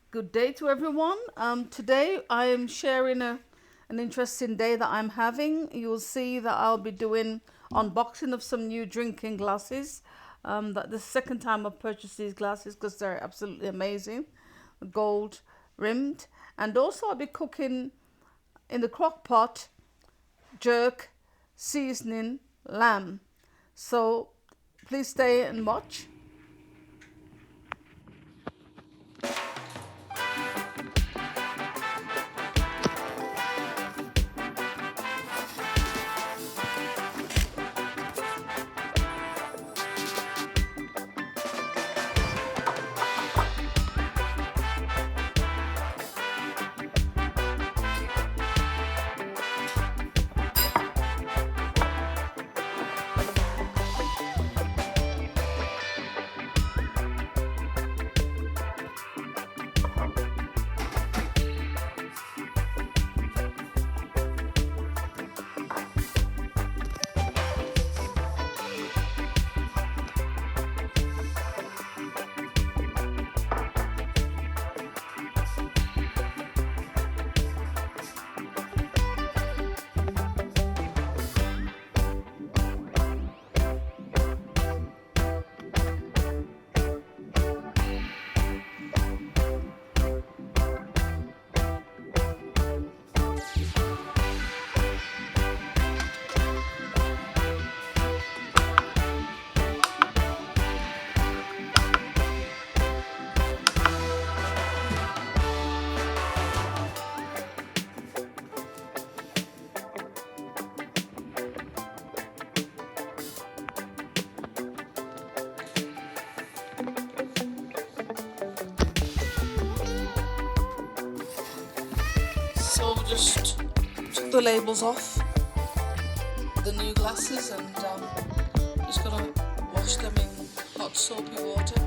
Good day to everyone. Today I am sharing an interesting day that I'm having. You'll see that I'll be doing unboxing of some new drinking glasses. That the second time I've purchased these glasses because they're absolutely amazing, gold rimmed, and also I'll be cooking in the crock pot jerk seasoning lamb. So please stay and watch. So just took the labels off the new glasses and just gonna wash them in hot soapy water.